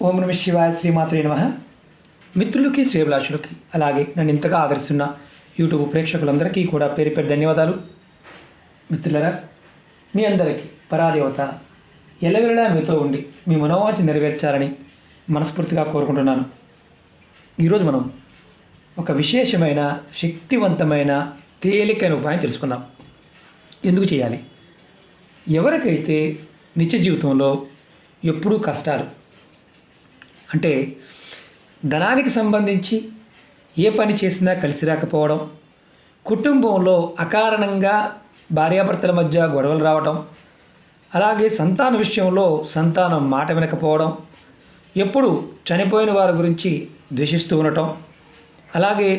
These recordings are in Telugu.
ఓం నమ శివాయ, శ్రీమాత్రే నమః. మిత్రులకి, శ్రేభిలాషులకి, అలాగే నన్ను ఇంతగా ఆదరిస్తున్న యూట్యూబ్ ప్రేక్షకులందరికీ కూడా పేరు పేరు ధన్యవాదాలు. మిత్రులరా, మీ అందరికీ పరాదేవత ఎల్లవేళలా మీతో ఉండి మీ మనోవాంఛ నెరవేర్చాలని మనస్ఫూర్తిగా కోరుకుంటున్నాను. ఈరోజు మనం ఒక విశేషమైన, శక్తివంతమైన, తేలికైన ఉపాయం తెలుసుకుందాం. ఎందుకు చేయాలి? ఎవరికైతే నిత్య జీవితంలో ఎప్పుడూ కష్టాలు, అంటే ధనానికి సంబంధించి ఏ పని చేసినా కలిసి రాకపోవడం, కుటుంబంలో అకారణంగా భార్యాభర్తల మధ్య గొడవలు రావటం, అలాగే సంతాన విషయంలో సంతానం మాట వినకపోవడం, ఎప్పుడు చనిపోయిన వారి గురించి ద్వేషిస్తూ ఉండటం, అలాగే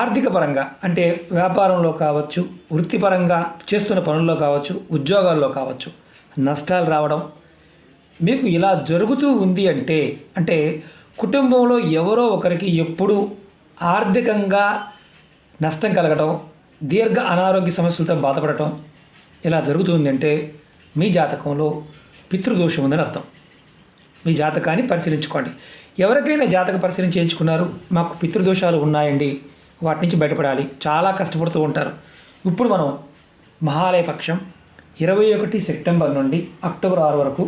ఆర్థిక పరంగా అంటే వ్యాపారంలో కావచ్చు, వృత్తిపరంగా చేస్తున్న పనుల్లో కావచ్చు, ఉద్యోగాల్లో కావచ్చు నష్టాలు రావడం, మీకు ఇలా జరుగుతూ ఉంది అంటే కుటుంబంలో ఎవరో ఒకరికి ఎప్పుడు ఆర్థికంగా నష్టం కలగడం, దీర్ఘ అనారోగ్య సమస్యలతో బాధపడటం ఇలా జరుగుతుంది అంటే మీ జాతకంలో పితృదోషం ఉందని అర్థం. మీ జాతకాన్ని పరిశీలించుకోండి. ఎవరికైనా జాతక పరిశీలన చేయించుకున్నారు, మాకు పితృదోషాలు ఉన్నాయండి, వాటి నుంచి బయటపడాలి, చాలా కష్టపడుతూ ఉంటారు. ఇప్పుడు మనం మహాలయ పక్షం 21 సెప్టెంబర్ నుండి అక్టోబర్ 6 వరకు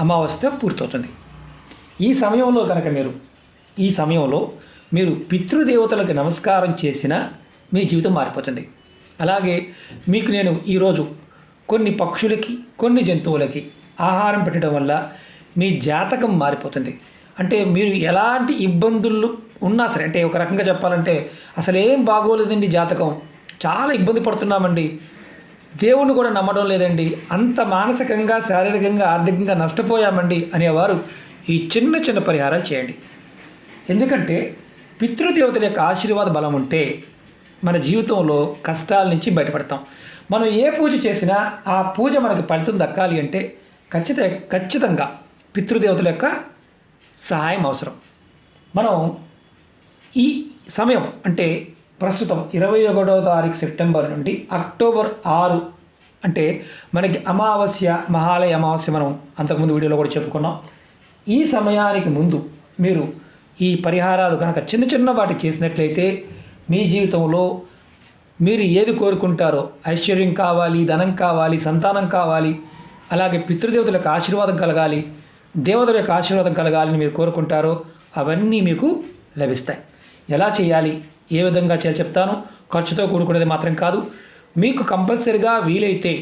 అమావాస్య పూర్తవుతుంది. ఈ సమయంలో మీరు పితృదేవతలకు నమస్కారం చేసినా మీ జీవితం మారిపోతుంది. అలాగే మీకు నేను ఈరోజు కొన్ని పక్షులకి, కొన్ని జంతువులకి ఆహారం పెట్టడం వల్ల మీ జాతకం మారిపోతుంది. అంటే మీరు ఎలాంటి ఇబ్బందులు ఉన్నా సరే, అంటే ఒక రకంగా చెప్పాలంటే అసలు ఏం బాగోలేదండి, జాతకం చాలా ఇబ్బంది పడుతున్నామండి, దేవుణ్ణి కూడా నమ్మడం లేదండి, అంత మానసికంగా, శారీరకంగా, ఆర్థికంగా నష్టపోయామండి అనేవారు ఈ చిన్న చిన్న పరిహారాలు చేయండి. ఎందుకంటే పితృదేవతల యొక్క ఆశీర్వాద బలం ఉంటే మన జీవితంలో కష్టాల నుంచి బయటపడతాం. మనం ఏ పూజ చేసినా ఆ పూజ మనకి ఫలితం దక్కాలి అంటే ఖచ్చితంగా పితృదేవతల యొక్క సహాయం అవసరం. మనం ఈ సమయం అంటే ప్రస్తుతం 21వ తారీఖు సెప్టెంబర్ నుండి అక్టోబర్ 6 అంటే మనకి అమావాస్య, మహాలయ అమావాస్య మనం అంతకుముందు వీడియోలో కూడా చెప్పుకున్నాం. ఈ సమయానికి ముందు మీరు ఈ పరిహారాలు కనుక చిన్న చిన్న వాటి చేసినట్లయితే మీ జీవితంలో మీరు ఏది కోరుకుంటారో, ఐశ్వర్యం కావాలి, ధనం కావాలి, సంతానం కావాలి, అలాగే పితృదేవతల యొక్క ఆశీర్వాదం కలగాలి, దేవతల యొక్క ఆశీర్వాదం కలగాలని మీరు కోరుకుంటారో అవన్నీ మీకు లభిస్తాయి. ఎలా చేయాలి, ఏ విధంగా చేయాలి చెప్తాను. ఖర్చుతో కూడుకునేది మాత్రం కాదు. మీకు కంపల్సరిగా వీలైతే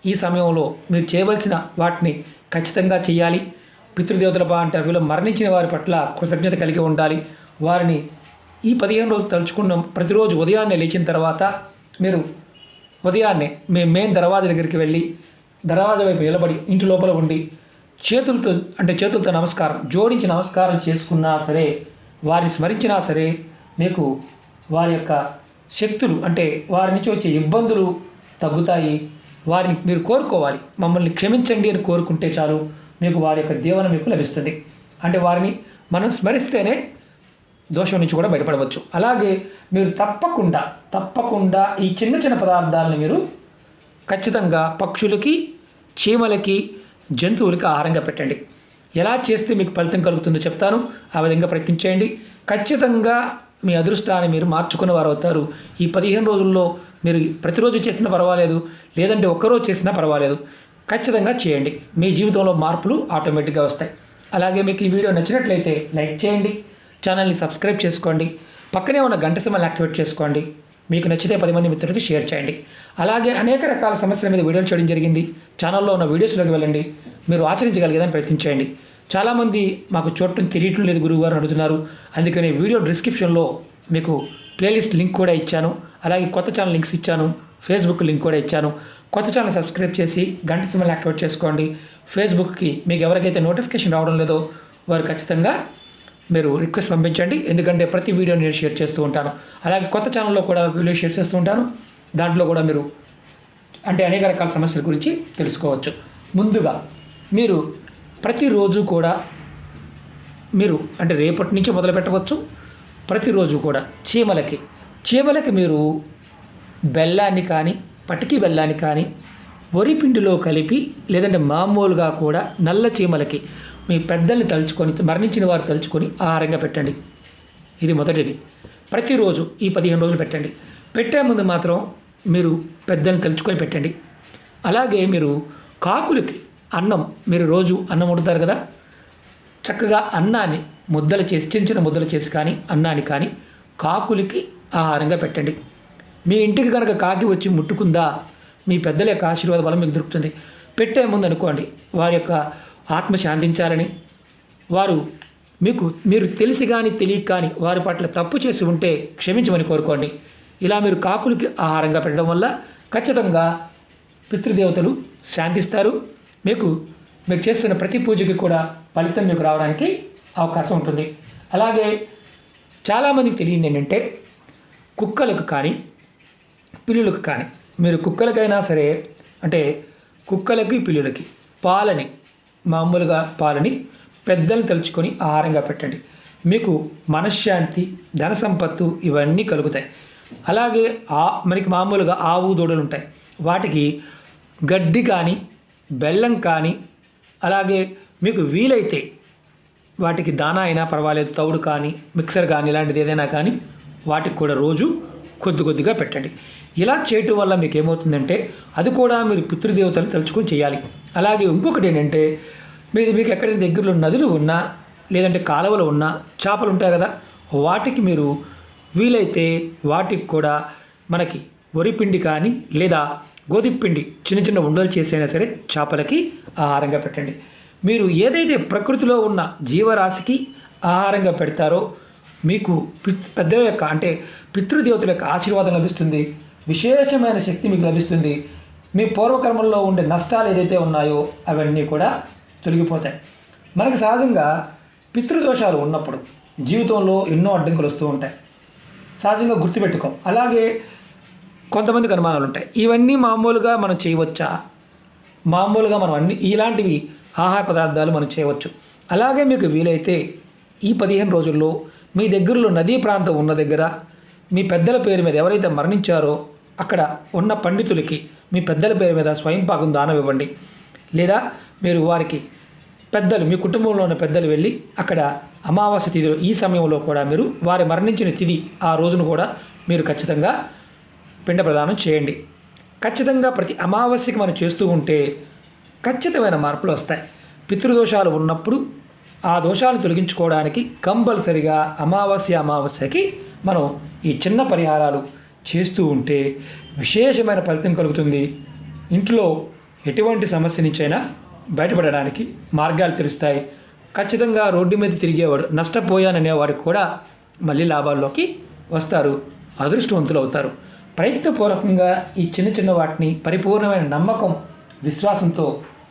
ఈ సమయంలో మీరు చేయవలసిన వాటిని ఖచ్చితంగా చేయాలి. పితృదేవతల అంటే వీళ్ళు మరణించిన వారి పట్ల కృతజ్ఞత కలిగి ఉండాలి. వారిని ఈ 15 రోజులు తలుచుకున్న ప్రతిరోజు ఉదయాన్నే లేచిన తర్వాత మీరు ఉదయాన్నే మీ మెయిన్ దర్వాజా దగ్గరికి వెళ్ళి దర్వాజా వైపు నిలబడి ఇంటి లోపల ఉండి చేతులతో నమస్కారం జోడించి నమస్కారం చేసుకున్నా సరే, వారిని స్మరించినా సరే మీకు వారి యొక్క శక్తులు, అంటే వారి నుంచి వచ్చే ఇబ్బందులు తగ్గుతాయి. వారిని మీరు కోరుకోవాలి, మమ్మల్ని క్షమించండి అని కోరుకుంటే చాలు, మీకు వారి యొక్క దీవెన మీకు లభిస్తుంది. అంటే వారిని మనం స్మరిస్తేనే దోషం నుంచి కూడా బయటపడవచ్చు. అలాగే మీరు తప్పకుండా ఈ చిన్న చిన్న పదార్థాలను మీరు ఖచ్చితంగా పక్షులకి, చీమలకి, జంతువులకి ఆహారంగా పెట్టండి. ఎలా చేస్తే మీకు ఫలితం కలుగుతుందో చెప్తాను. ఆ విధంగా ప్రయత్నించేయండి. ఖచ్చితంగా మీ అదృష్టాన్ని మీరు మార్చుకున్న వారు అవుతారు. ఈ 15 రోజుల్లో మీరు ప్రతిరోజు చేసినా పర్వాలేదు, లేదంటే ఒక్కరోజు చేసినా పర్వాలేదు, ఖచ్చితంగా చేయండి. మీ జీవితంలో మార్పులు ఆటోమేటిక్గా వస్తాయి. అలాగే మీకు ఈ వీడియో నచ్చినట్లయితే లైక్ చేయండి, ఛానల్ని సబ్స్క్రైబ్ చేసుకోండి, పక్కనే ఉన్న గంట సింబల్ని యాక్టివేట్ చేసుకోండి. మీకు నచ్చితే 10 మంది మిత్రులకి షేర్ చేయండి. అలాగే అనేక రకాల సమస్యల మీద వీడియోలు చేయడం జరిగింది. ఛానల్లో ఉన్న వీడియోస్లోకి వెళ్ళండి, మీరు ఆచరించగలిగేదని ప్రయత్నించండి. చాలామంది మాకు చూడటం తెలియటం లేదు గురువు గారు అడుగుతున్నారు. అందుకని వీడియో డిస్క్రిప్షన్లో మీకు ప్లేలిస్ట్ లింక్ కూడా ఇచ్చాను. అలాగే కొత్త ఛానల్ లింక్స్ ఇచ్చాను, ఫేస్బుక్ లింక్ కూడా ఇచ్చాను. కొత్త ఛానల్ సబ్స్క్రైబ్ చేసి గంట సింబల్ యాక్టివేట్ చేసుకోండి. ఫేస్బుక్కి మీకు ఎవరికైతే నోటిఫికేషన్ రావడం లేదో వారు ఖచ్చితంగా మీరు రిక్వెస్ట్ పంపించండి. ఎందుకంటే ప్రతి వీడియో నేను షేర్ చేస్తూ ఉంటాను. అలాగే కొత్త ఛానల్లో కూడా వీడియో షేర్ చేస్తూ ఉంటాను. దాంట్లో కూడా మీరు అనేక రకాల సమస్యల గురించి తెలుసుకోవచ్చు. ముందుగా మీరు ప్రతిరోజు కూడా మీరు రేపటి నుంచి మొదలు పెట్టవచ్చు. ప్రతిరోజు కూడా చీమలకి మీరు బెల్లాన్ని కానీ, పటికి బెల్లాన్ని కానీ వరి పిండిలో కలిపి, లేదంటే మామూలుగా కూడా నల్ల చీమలకి మీ పెద్దల్ని తలుచుకొని, మరణించిన వారు తలుచుకొని ఆహారంగా పెట్టండి. ఇది మొదటిది. ప్రతిరోజు ఈ 15 రోజులు పెట్టండి. పెట్టే ముందు మాత్రం మీరు పెద్దల్ని తలుచుకొని పెట్టండి. అలాగే మీరు కాకులకి అన్నం, మీరు రోజు అన్నం వండుతారు కదా, చక్కగా అన్నాన్ని ముద్దలు చేసి, చిన్న చిన్న ముద్దలు చేసి కానీ అన్నాన్ని కానీ కాకులకి ఆహారంగా పెట్టండి. మీ ఇంటికి కనుక కాకి వచ్చి ముట్టుకుందా, మీ పెద్దల యొక్క ఆశీర్వాద బలం మీకు దొరుకుతుంది. పెట్టే ముందు అనుకోండి, వారి యొక్క ఆత్మ శాంతించాలని, వారు మీరు తెలిసి కానీ తెలియక కానీ వారి పట్ల తప్పు చేసి ఉంటే క్షమించమని కోరుకోండి. ఇలా మీరు కాకులకి ఆహారంగా పెట్టడం వల్ల ఖచ్చితంగా పితృదేవతలు శాంతిస్తారు. మీరు చేస్తున్న ప్రతి పూజకి కూడా ఫలితం మీకు రావడానికి అవకాశం ఉంటుంది. అలాగే చాలామందికి తెలియదు ఏంటంటే, కుక్కలకు కానీ పిల్లులకు కానీ, మీరు కుక్కలకైనా సరే, అంటే కుక్కలకి పిల్లులకి మామూలుగా పాలని పెద్దలు తలుచుకొని ఆహారంగా పెట్టండి. మీకు మనశ్శాంతి, ధన సంపత్తు ఇవన్నీ కలుగుతాయి. అలాగే మనకి మామూలుగా ఆవు దూడలు ఉంటాయి, వాటికి గడ్డి కానీ బెల్లం కానీ, అలాగే మీకు వీలైతే వాటికి దానా అయినా పర్వాలేదు, తౌడు కానీ మిక్సర్ కానీ ఇలాంటిది ఏదైనా కానీ వాటికి కూడా రోజు కొద్దిగా పెట్టండి. ఇలా చేయటం వల్ల మీకు ఏమవుతుందంటే, అది కూడా మీరు పితృదేవతలు తలుచుకొని చేయాలి. అలాగే ఇంకొకటి ఏంటంటే, మీకు ఎక్కడైనా దగ్గరలో నదులు ఉన్నా, లేదంటే కాలువలు ఉన్నా చేపలు ఉంటాయి కదా, వాటికి మీరు వీలైతే వాటికి కూడా మనకి వరిపిండి కానీ లేదా గోధుమ పిండి చిన్న చిన్న ఉండలు చేసైనా సరే చేపలకి ఆహారంగా పెట్టండి. మీరు ఏదైతే ప్రకృతిలో ఉన్న జీవరాశికి ఆహారంగా పెడతారో మీకు పెద్దల యొక్క, అంటే పితృదేవతల యొక్క ఆశీర్వాదం లభిస్తుంది. విశేషమైన శక్తి మీకు లభిస్తుంది. మీ పూర్వకర్మల్లో ఉండే నష్టాలు ఏదైతే ఉన్నాయో అవన్నీ కూడా తొలగిపోతాయి. మనకి సహజంగా పితృదోషాలు ఉన్నప్పుడు జీవితంలో ఎన్నో అడ్డంకులు వస్తూ ఉంటాయి, సహజంగా గుర్తుపెట్టుకోం. అలాగే కొంతమందికి అనుమానాలు ఉంటాయి, ఇవన్నీ మామూలుగా మనం చేయవచ్చా, మామూలుగా మనం ఇలాంటివి ఆహార పదార్థాలు మనం చేయవచ్చు. అలాగే మీకు వీలైతే ఈ 15 రోజుల్లో మీ దగ్గరలో నదీ ప్రాంతం ఉన్న దగ్గర మీ పెద్దల పేరు మీద ఎవరైతే మరణించారో అక్కడ ఉన్న పండితులకి మీ పెద్దల పేరు మీద స్వయంపాకం దానం ఇవ్వండి. లేదా మీరు వారికి పెద్దలు, మీ కుటుంబంలో ఉన్న పెద్దలు వెళ్ళి అక్కడ అమావాస్య తిథిలో ఈ సమయంలో కూడా మీరు వారి మరణించిన తిథి ఆ రోజును కూడా మీరు ఖచ్చితంగా పిండ ప్రదానం చేయండి. ఖచ్చితంగా ప్రతి అమావాస్యకి మనం చేస్తూ ఉంటే ఖచ్చితమైన మార్పులు వస్తాయి. పితృదోషాలు ఉన్నప్పుడు ఆ దోషాలను తొలగించుకోవడానికి కంపల్సరిగా అమావాస్యకి మనం ఈ చిన్న పరిహారాలు చేస్తూ ఉంటే విశేషమైన ఫలితం కలుగుతుంది. ఇంట్లో ఎటువంటి సమస్య నుంచైనా బయటపడడానికి మార్గాలు తెలుస్తాయి. ఖచ్చితంగా రోడ్డు మీద తిరిగేవాడు, నష్టపోయాననేవాడికి కూడా మళ్ళీ లాభాల్లోకి వస్తారు, అదృష్టవంతులు అవుతారు. ప్రయత్నపూర్వకంగా ఈ చిన్న వాటిని పరిపూర్ణమైన నమ్మకం, విశ్వాసంతో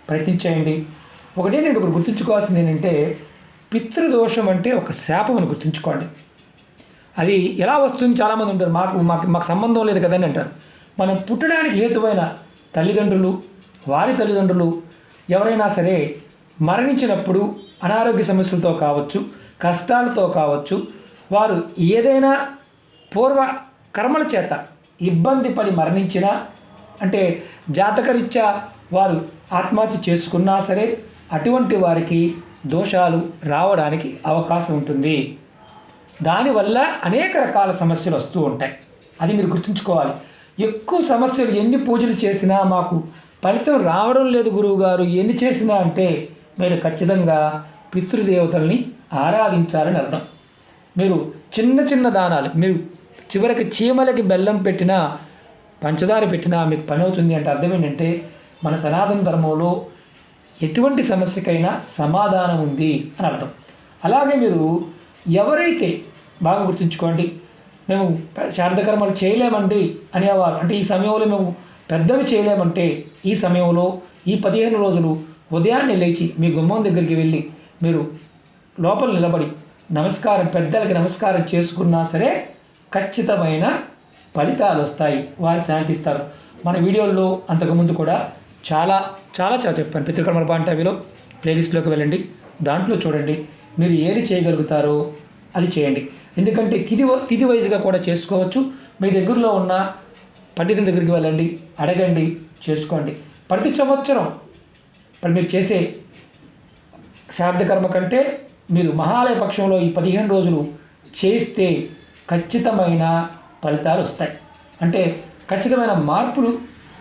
ప్రయత్నించేయండి. నేను ఒకటి గుర్తుంచుకోవాల్సింది ఏంటంటే, పితృదోషం అంటే ఒక శాపం అని గుర్తుంచుకోండి. అది ఎలా వస్తుంది, చాలామంది ఉంటారు మాకు సంబంధం లేదు కదని అంటారు. మనం పుట్టడానికి హేతువైన తల్లిదండ్రులు, వారి తల్లిదండ్రులు ఎవరైనా సరే మరణించినప్పుడు అనారోగ్య సమస్యలతో కావచ్చు, కష్టాలతో కావచ్చు, వారు ఏదైనా పూర్వ కర్మల చేత ఇబ్బంది పడి మరణించినా, అంటే జాతకరీత్యా వారు ఆత్మహత్య చేసుకున్నా సరే అటువంటి వారికి దోషాలు రావడానికి అవకాశం ఉంటుంది. దానివల్ల అనేక రకాల సమస్యలు వస్తూ ఉంటాయి. అది మీరు గుర్తుంచుకోవాలి. ఎక్కువ సమస్యలు ఎన్ని పూజలు చేసినా మాకు ఫలితం రావడం లేదు గురువుగారు, ఎన్ని చేసినా అంటే మీరు ఖచ్చితంగా పితృదేవతల్ని ఆరాధించాలని అర్థం. మీరు చిన్న దానాలు, మీరు చివరికి చీమలకి బెల్లం పెట్టినా పంచదార పెట్టినా మీకు పని అవుతుంది అంటే అర్థం ఏంటంటే, మన సనాతన ధర్మంలో ఎటువంటి సమస్యకైనా సమాధానం ఉంది అని అర్థం. అలాగే మీరు ఎవరైతే, బాగా గుర్తుంచుకోండి, మేము శారదకర్మలు చేయలేమండి అనేవారు, అంటే ఈ సమయంలో మేము పెద్దవి చేయలేమంటే ఈ సమయంలో ఈ 15 రోజులు ఉదయాన్నే లేచి మీ గుమ్మం దగ్గరికి వెళ్ళి మీరు లోపల నిలబడి పెద్దలకి నమస్కారం చేసుకున్నా సరే ఖచ్చితమైన ఫలితాలు వస్తాయి, వారు శాంతిస్తారు. మన వీడియోల్లో అంతకుముందు కూడా చాలా చెప్పాను. పితృకర్మల బాంటవిలో ప్లేలిస్ట్లోకి వెళ్ళండి, దాంట్లో చూడండి, మీరు ఏది చేయగలుగుతారో అది చేయండి. ఎందుకంటే తిథి వైజ్గా కూడా చేసుకోవచ్చు. మీ దగ్గరలో ఉన్న పండితుల దగ్గరికి వెళ్ళండి, అడగండి, చేసుకోండి. ప్రతి సంవత్సరం మీరు చేసే శ్రాద్ధ కర్మ కంటే మీరు మహాలయ పక్షంలో ఈ 15 రోజులు చేస్తే ఖచ్చితమైన ఫలితాలు వస్తాయి. అంటే ఖచ్చితమైన మార్పులు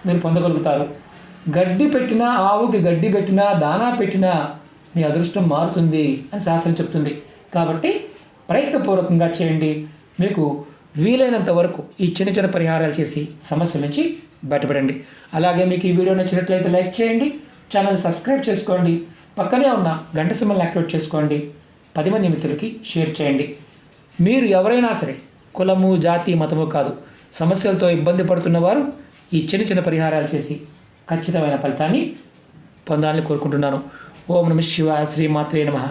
మీరు పొందగలుగుతారు. గడ్డి పెట్టినా, ఆవుకి గడ్డి పెట్టినా, దానా పెట్టినా మీ అదృష్టం మారుతుంది అని శాస్త్రం చెప్తుంది. కాబట్టి ప్రయత్నపూర్వకంగా చేయండి. మీకు వీలైనంత వరకు ఈ చిన్న చిన్న పరిహారాలు చేసి సమస్యల నుంచి బయటపడండి. అలాగే మీకు ఈ వీడియో నచ్చినట్లయితే లైక్ చేయండి, ఛానల్ సబ్స్క్రైబ్ చేసుకోండి, పక్కనే ఉన్న గంట సింబల్ని యాక్టివేట్ చేసుకోండి, 10 మంది మిత్రులకి షేర్ చేయండి. మీరు ఎవరైనా సరే కులము, జాతి, మతము కాదు, సమస్యలతో ఇబ్బంది పడుతున్నవారు ఈ చిన్న చిన్న పరిహారాలు చేసి ఖచ్చితమైన ఫలితాన్ని పొందాలని కోరుకుంటున్నాను. ఓం నమః శివాయ. శ్రీమాత్రే నమః.